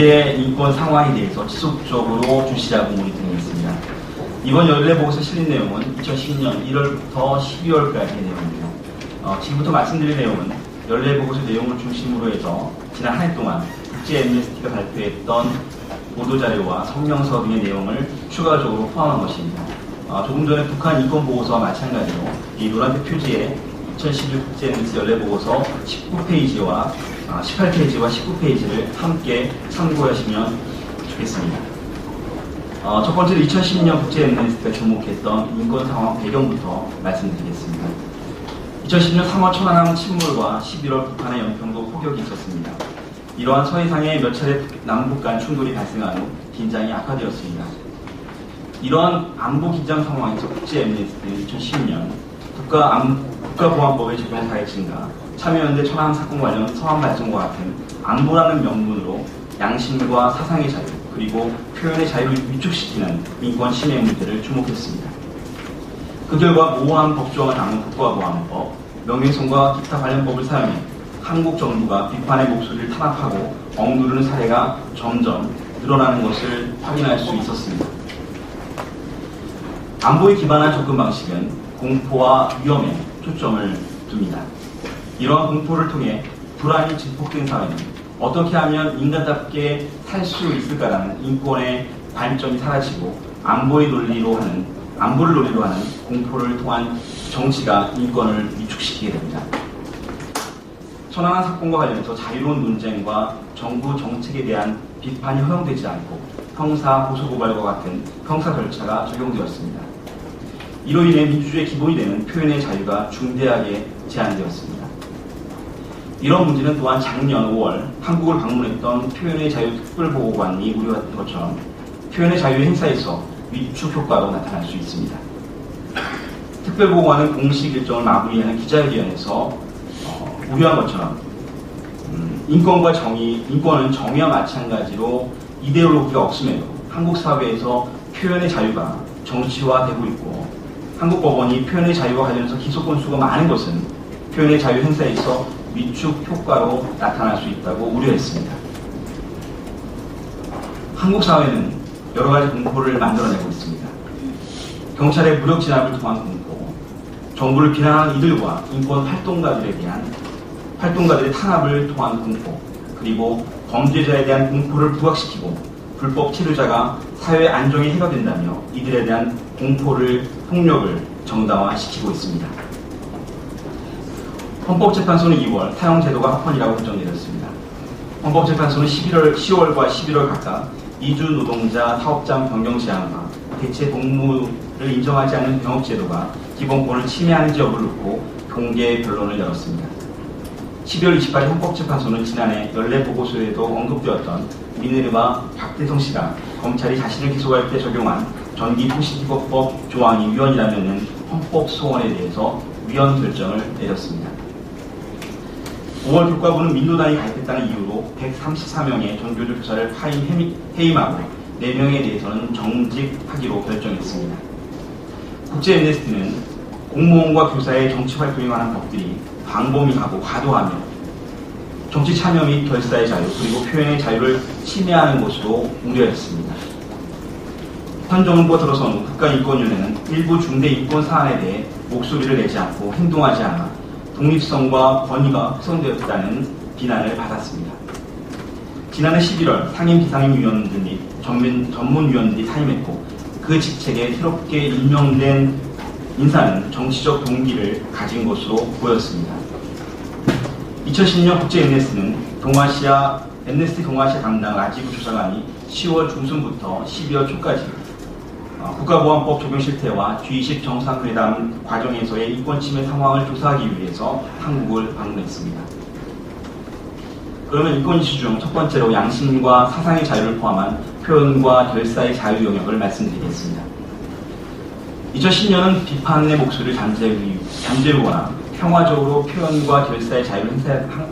현재 인권 상황에 대해서 지속적으로 주시하고 모니터링했습니다. 이번 연례보고서 실린 내용은 2010년 1월부터 12월까지의 내용입니다. 지금부터 말씀드릴 내용은 연례보고서 내용을 중심으로 해서 지난 한 해 동안 국제 엠네스티가 발표했던 보도자료와 성명서 등의 내용을 추가적으로 포함한 것입니다. 조금 전에 북한 인권보고서와 마찬가지로 이 노란색 표지에 2011 국제 엠네스티 연례보고서 19페이지와 18페이지와 19페이지를 함께 참고하시면 좋겠습니다. 첫 번째로 2010년 국제 엠네스티가 주목했던 인권 상황 배경부터 말씀드리겠습니다. 2010년 3월 천안함 침몰과 11월 북한의 연평도 포격이 있었습니다. 이러한 서해상에 몇 차례 남북 간 충돌이 발생한 후 긴장이 악화되었습니다. 이러한 안보 긴장 상황에서 국제 엠네스티는 2010년 국가보안법의 적용 사회 증가, 참여연대 천안함 사건 관련 서한 발전과 같은 안보라는 명분으로 양심과 사상의 자유, 그리고 표현의 자유를 위축시키는 인권 침해 문제를 주목했습니다. 그 결과 모호한 법조항을 담은 국가보안법, 명예훼손과 기타 관련 법을 사용해 한국 정부가 비판의 목소리를 탄압하고 억누르는 사례가 점점 늘어나는 것을 확인할 수 있었습니다. 안보에 기반한 접근 방식은 공포와 위험에 초점을 둡니다. 이러한 공포를 통해 불안이 증폭된 사회는 어떻게 하면 인간답게 살 수 있을까라는 인권의 관점이 사라지고 안보를 논리로 하는 공포를 통한 정치가 인권을 위축시키게 됩니다. 천안함 사건과 관련해서 자유로운 논쟁과 정부 정책에 대한 비판이 허용되지 않고 형사 고소고발과 같은 형사 절차가 적용되었습니다. 이로 인해 민주주의의 기본이 되는 표현의 자유가 중대하게 제한되었습니다. 이런 문제는 또한 작년 5월 한국을 방문했던 표현의 자유 특별보고관이 우려했던 것처럼 표현의 자유 행사에서 위축 효과로 나타날 수 있습니다. 특별보고관은 공식 일정을 마무리하는 기자회견에서 우려한 것처럼 인권은 정의와 마찬가지로 이데올로기가 없음에도 한국 사회에서 표현의 자유가 정치화되고 있고 한국 법원이 표현의 자유와 관련해서 기소 건수가 많은 것은 표현의 자유 행사에서 위축 효과로 나타날 수 있다고 우려했습니다. 한국 사회는 여러 가지 공포를 만들어내고 있습니다. 경찰의 무력 진압을 통한 공포, 정부를 비난하는 이들과 인권 활동가들의 탄압을 통한 공포, 그리고 범죄자에 대한 공포를 부각시키고 불법 체류자가 사회 안정에 해가 된다며 이들에 대한 폭력을 정당화시키고 있습니다. 헌법재판소는 2월 사형제도가 합헌이라고 결정내렸습니다. 헌법재판소는 10월과 11월 각각 이주 노동자 사업장 변경 제한과 대체 복무를 인정하지 않는 병역제도가 기본권을 침해하는지 여부를 놓고 공개 변론을 열었습니다. 12월 28일 헌법재판소는 지난해 연례보고서에도 언급되었던 미네르바 박대성 씨가 검찰이 자신을 기소할 때 적용한 전기통신기법법 조항이 위헌이라는 헌법소원에 대해서 위헌 결정을 내렸습니다. 5월 교과부는 민노당이 가입했다는 이유로 134명의 전교조 교사를 해임하고 4명에 대해서는 정직하기로 결정했습니다. 국제 엠네스티는 공무원과 교사의 정치 활동에 관한 법들이 광범위하고 과도하며 정치 참여 및 결사의 자유 그리고 표현의 자유를 침해하는 것으로 우려했습니다. 현 정부가 들어선 후 국가인권위원회는 일부 중대 인권 사안에 대해 목소리를 내지 않고 행동하지 않아 독립성과 권위가 훼손되었다는 비난을 받았습니다. 지난해 11월 상임 비상임위원들 및 전문위원들이 사임했고 그 직책에 새롭게 임명된 인사는 정치적 동기를 가진 것으로 보였습니다. 2010년 국제 엠네스티는 엠네스티 동아시아 담당 라지브 조사관이 10월 중순부터 12월 초까지 국가보안법 적용 실태와 G20 정상회담 과정에서의 인권 침해 상황을 조사하기 위해서 한국을 방문했습니다. 그러면 인권 이슈 중 첫 번째로 양심과 사상의 자유를 포함한 표현과 결사의 자유 영역을 말씀드리겠습니다. 2010년은 비판의 목소리를 잠재우거나 평화적으로 표현과 결사의 자유를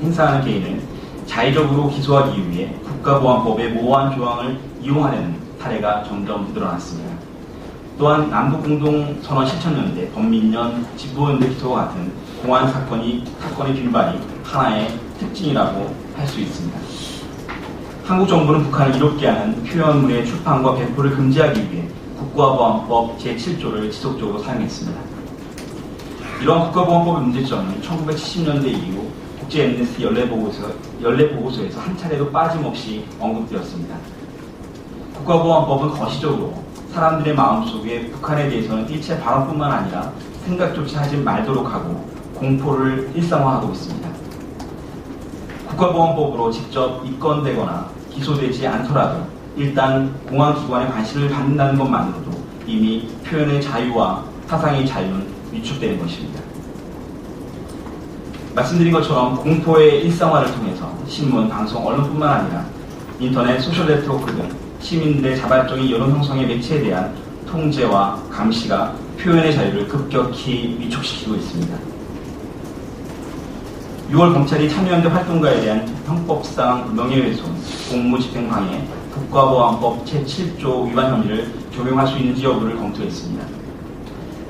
행사하는 개인을 자의적으로 기소하기 위해 국가보안법의 모호한 조항을 이용하려는 사례가 점점 늘어났습니다. 또한 남북공동선언 실천연대, 범민련, 집보연대 기소와 같은 공안 사건의 빈발이 하나의 특징이라고 할 수 있습니다. 한국 정부는 북한을 이롭게 하는 표현물의 출판과 배포를 금지하기 위해 국가보안법 제7조를 지속적으로 사용했습니다. 이러한 국가보안법의 문제점은 1970년대 이후 국제 엠네스티 연례보고서에서 한 차례도 빠짐없이 언급되었습니다. 국가보안법은 거시적으로 사람들의 마음속에 북한에 대해서는 일체 발언뿐만 아니라 생각조차 하지 말도록 하고 공포를 일상화하고 있습니다. 국가보안법으로 직접 입건되거나 기소되지 않더라도 일단 공안기관의 관심을 받는다는 것만으로도 이미 표현의 자유와 사상의 자유는 위축되는 것입니다. 말씀드린 것처럼 공포의 일상화를 통해서 신문, 방송, 언론뿐만 아니라 인터넷, 소셜네트워크 등 시민들의 자발적인 여론 형성의 매체에 대한 통제와 감시가 표현의 자유를 급격히 위축시키고 있습니다. 6월 검찰이 참여연대 활동가에 대한 형법상 명예훼손, 공무집행방해, 국가보안법 제7조 위반 혐의를 적용할 수 있는지 여부를 검토했습니다.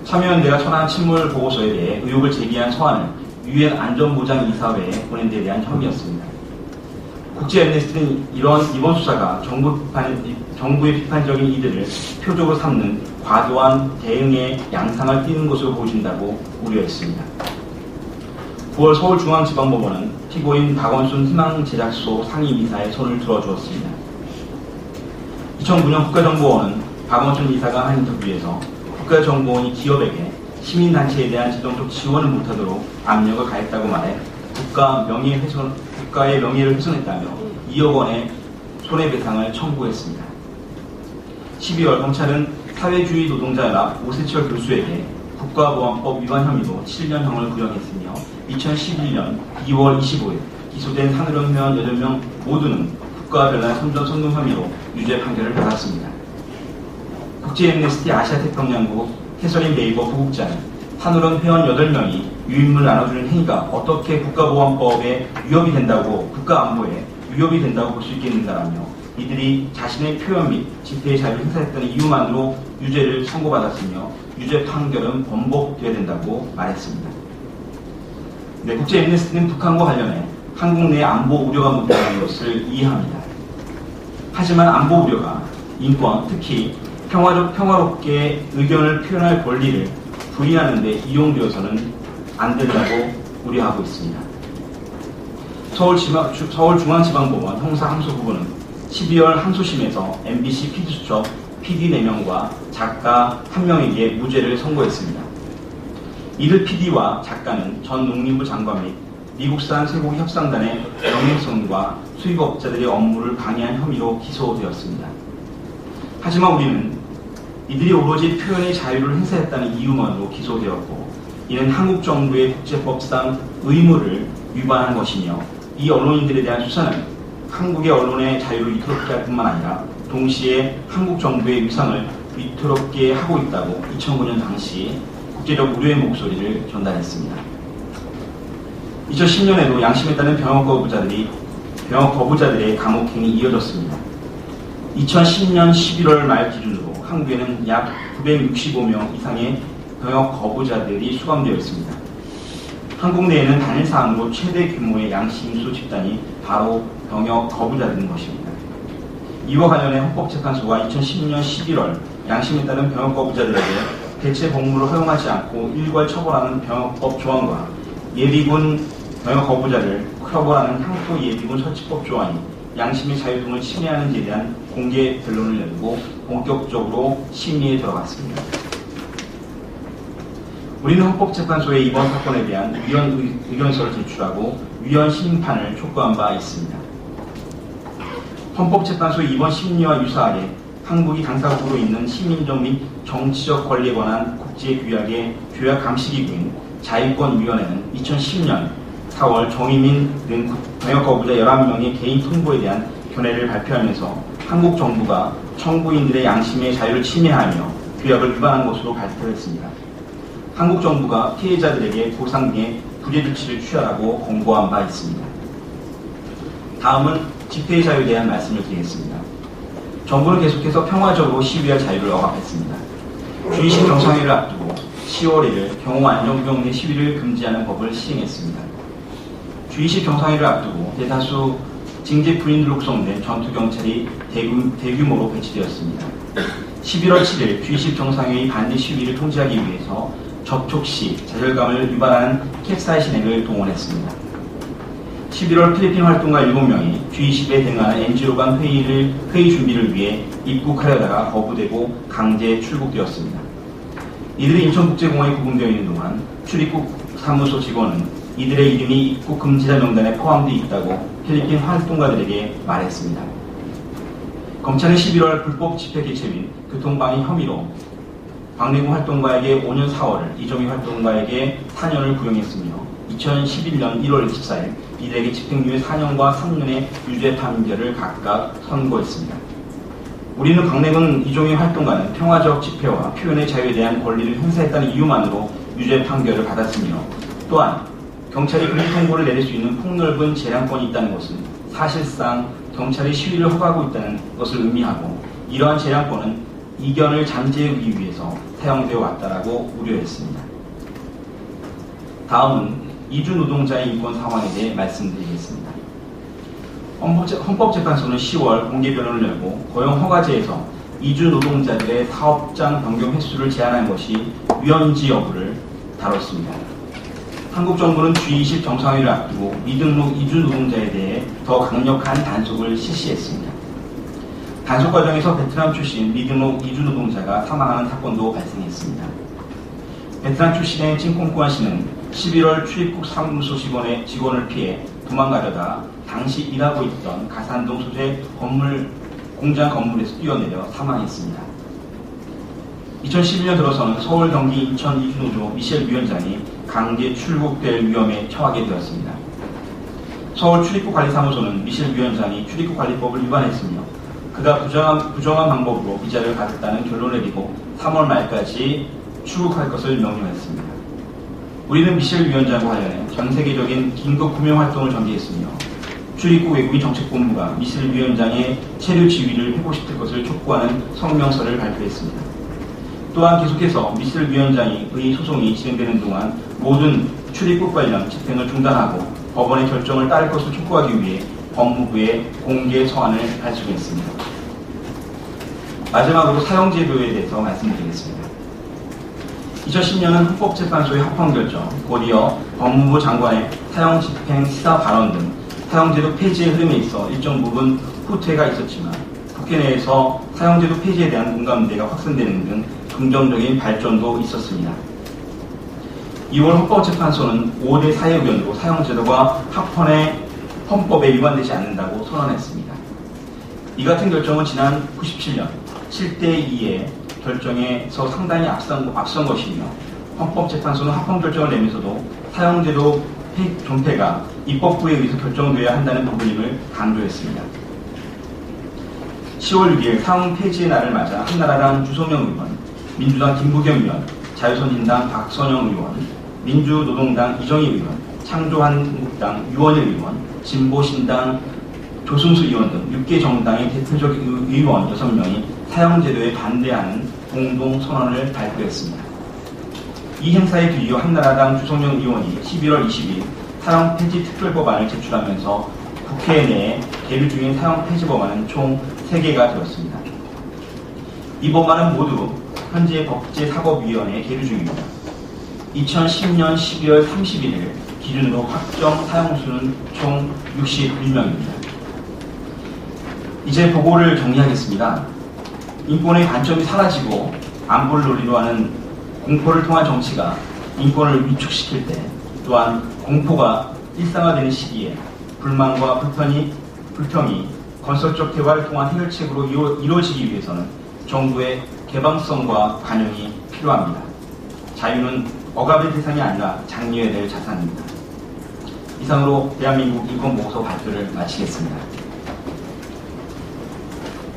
참여연대가 천안 침몰 보고서에 대해 의혹을 제기한 서한을 유엔 안전보장이사회에 보낸 데 대한 혐의였습니다. 국제 엠네스티는 이번 수사가 정부의 비판적인 이들을 표적으로 삼는 과도한 대응의 양상을 띠는 것으로 보여진다고 우려했습니다. 9월 서울중앙지방법원은 피고인 박원순 희망제작소 상임이사의 손을 들어주었습니다. 2009년 국가정보원은 박원순 이사가 한 인터뷰에서 국가정보원이 기업에게 시민단체에 대한 지정적 지원을 못하도록 압력을 가했다고 말해 국가의 명예를 훼손했다며 2억 원의 손해배상을 청구했습니다. 12월 검찰은 사회주의 노동자연합 오세철 교수에게 국가보안법 위반 혐의로 7년형을 구형했으며 2011년 2월 25일 기소된 산으령 회원 8명 모두는 국가별난 선전 혐의로 유죄 판결을 받았습니다. 국제 엠네스티 아시아태평양국 캐서린 베이버 부국장은 산으령 회원 8명이 유인물 나눠주는 행위가 어떻게 국가보안법에 위협이 된다고 국가안보에 위협이 된다고 볼 수 있겠는가라며 이들이 자신의 표현 및 집회의 자유를 행사했다는 이유만으로 유죄를 선고받았으며 유죄 판결은 번복되어야 된다고 말했습니다. 네, 국제 엠네스티는 북한과 관련해 한국 내 안보 우려가 문제라는 것을 이해합니다. 하지만 안보 우려가 인권, 특히 평화롭게 의견을 표현할 권리를 부인하는 데 이용되어서는 안 된다고 우려하고 있습니다. 서울중앙지방법원 형사항소부부는 12월 항소심에서 MBC PD수첩 PD 4명과 작가 1명에게 무죄를 선고했습니다. 이들 PD와 작가는 전 농림부 장관 및 미국산 쇠고기 협상단의 명예훼손과 수입업자들의 업무를 방해한 혐의로 기소되었습니다. 하지만 우리는 이들이 오로지 표현의 자유를 행사했다는 이유만으로 기소되었고 이는 한국 정부의 국제법상 의무를 위반한 것이며 이 언론인들에 대한 수사는 한국의 언론의 자유를 위태롭게 할 뿐만 아니라 동시에 한국 정부의 위상을 위태롭게 하고 있다고 2009년 당시 국제적 우려의 목소리를 전달했습니다. 2010년에도 양심에 따른 병역 거부자들의 감옥행이 이어졌습니다. 2010년 11월 말 기준으로 한국에는 약 965명 이상의 병역 거부자들이 수감되어 있습니다. 한국 내에는 단일 사항으로 최대 규모의 양심수 집단이 바로 병역 거부자들인 것입니다. 이와 관련해 헌법재판소가 2010년 11월 양심에 따른 병역 거부자들에게 대체 복무를 허용하지 않고 일괄 처벌하는 병역법 조항과 예비군 병역 거부자를 처벌하는 향토 예비군 설치법 조항이 양심의 자유 등을 침해하는지에 대한 공개 변론을 열고 본격적으로 심의에 들어갔습니다. 우리는 헌법재판소에 이번 사건에 대한 위헌 의견서를 제출하고 위헌 심판을 촉구한 바 있습니다. 헌법재판소의 이번 심리와 유사하게 한국이 당사국으로 있는 시민적 및 정치적 권리에 관한 국제규약의 조약 감시기구인 자유권위원회는 2010년 4월 정의민 등 병역 거부자 11명의 개인 통보에 대한 견해를 발표하면서 한국 정부가 청구인들의 양심의 자유를 침해하며 규약을 위반한 것으로 발표했습니다. 한국 정부가 피해자들에게 보상 등의 구제 조치를 취하라고 권고한 바 있습니다. 다음은 집회의 자유에 대한 말씀을 드리겠습니다. 정부는 계속해서 평화적으로 시위할 자유를 억압했습니다. 주의식 정상회의를 앞두고 10월 1일 경호안전구역 내 시위를 금지하는 법을 시행했습니다. 주의식 정상회의를 앞두고 대다수 징계 부인으로 구성된 전투경찰이 대규모로 배치되었습니다. 11월 7일 G20 정상회의 반대 시위를 통제하기 위해서 접촉 시 좌절감을 유발하는 캡사이신액을 동원했습니다. 11월 필리핀 활동가 7명이 G20에 대응하는 NGO 간 회의 준비를 위해 입국하려다가 거부되고 강제 출국되었습니다. 이들이 인천국제공항에 구금되어 있는 동안 출입국 사무소 직원은 이들의 이름이 입국 금지자 명단에 포함되어 있다고 필리핀 활동가들에게 말했습니다. 검찰은 11월 불법 집회 개최 및 교통방해 혐의로 박래구 활동가에게 5년 4월을, 이정희 활동가에게 4년을 구형했으며 2011년 1월 24일 이들에게 집행유예 4년과 3년의 유죄 판결을 각각 선고했습니다. 우리는 박래근 이종희 활동가는 평화적 집회와 표현의 자유에 대한 권리를 행사했다는 이유만으로 유죄 판결을 받았으며, 또한 경찰이 금지 통보를 내릴 수 있는 폭넓은 재량권이 있다는 것은 사실상 경찰이 시위를 허가하고 있다는 것을 의미하고, 이러한 재량권은 이견을 잠재우기 위해서 사용되어 왔다라고 우려했습니다. 다음은 이주 노동자의 인권 상황에 대해 말씀드리겠습니다. 헌법재판소는 10월 공개 변론을 열고 고용 허가제에서 이주 노동자들의 사업장 변경 횟수를 제한한 것이 위헌인지 여부를 다뤘습니다. 한국 정부는 G20 정상회의를 앞두고 미등록 이주 노동자에 대해 더 강력한 단속을 실시했습니다. 단속 과정에서 베트남 출신 미등록 이주 노동자가 사망하는 사건도 발생했습니다. 베트남 출신의 찐콩꾸안 씨는 11월 출입국 사무소 직원을 피해 도망가려다 당시 일하고 있던 가산동 소재 공장 건물에서 뛰어내려 사망했습니다. 2011년 들어서는 서울, 경기, 인천 이주노조 미셸 위원장이 강제 출국될 위험에 처하게 되었습니다. 서울 출입국관리사무소는 미셸 위원장이 출입국관리법을 위반했으며 그가 부정한 방법으로 비자를 받았다는 결론을 내리고 3월 말까지 출국할 것을 명령했습니다. 우리는 미셸 위원장과 관련해 전 세계적인 긴급 구명 활동을 전개했으며 출입국 외국인 정책본부가 미셸 위원장의 체류 지위를 회복시킬 것을 촉구하는 성명서를 발표했습니다. 또한 계속해서 미셸 위원장의 소송이 진행되는 동안 모든 출입국 관련 집행을 중단하고 법원의 결정을 따를 것을 촉구하기 위해 법무부에 공개 서한을 발송했습니다. 마지막으로 사형제도에 대해서 말씀드리겠습니다. 2010년은 헌법재판소의 합헌결정, 곧이어 법무부 장관의 사형 집행 시사 발언 등 사형제도 폐지의 흐름에 있어 일정 부분 후퇴가 있었지만 국회 내에서 사형제도 폐지에 대한 공감대가 확산되는 등 긍정적인 발전도 있었습니다. 2월 헌법재판소는 5대 사회 의견으로 사형제도가 헌법에 위반되지 않는다고 선언했습니다. 이 같은 결정은 지난 97년 7대2의 결정에서 상당히 앞선 것이며 헌법재판소는 합헌결정을 내면서도 사형제도 존폐가 입법부에 의해서 결정되어야 한다는 부분임을 강조했습니다. 10월 6일 사형 폐지의 날을 맞아 한나라당 주소명 의원, 민주당 김부겸 의원, 자유선진당 박선영 의원, 민주노동당 이정희 의원, 창조한국당 유원일 의원, 진보신당 조승수 의원 등 6개 정당의 대표적 의원 6명이 사형제도에 반대하는 공동선언을 발표했습니다. 이 행사에 뒤이어 한나라당 주성영 의원이 11월 20일 사형 폐지 특별법안을 제출하면서 국회 내에 계류 중인 사형 폐지 법안은 총 3개가 되었습니다. 이 법안은 모두 현재 법제사법위원회에 계류 중입니다. 2010년 12월 31일 기준으로 확정 사형수는 총 61명입니다. 이제 보고를 정리하겠습니다. 인권의 관점이 사라지고 안보를 논리로 하는 공포를 통한 정치가 인권을 위축시킬 때, 또한 공포가 일상화되는 시기에 불만과 불평이 건설적 대화를 통한 해결책으로 이루어지기 위해서는 정부의 개방성과 관용이 필요합니다. 자유는 억압의 대상이 아니라 장려해야 될 자산입니다. 이상으로 대한민국 인권보고서 발표를 마치겠습니다.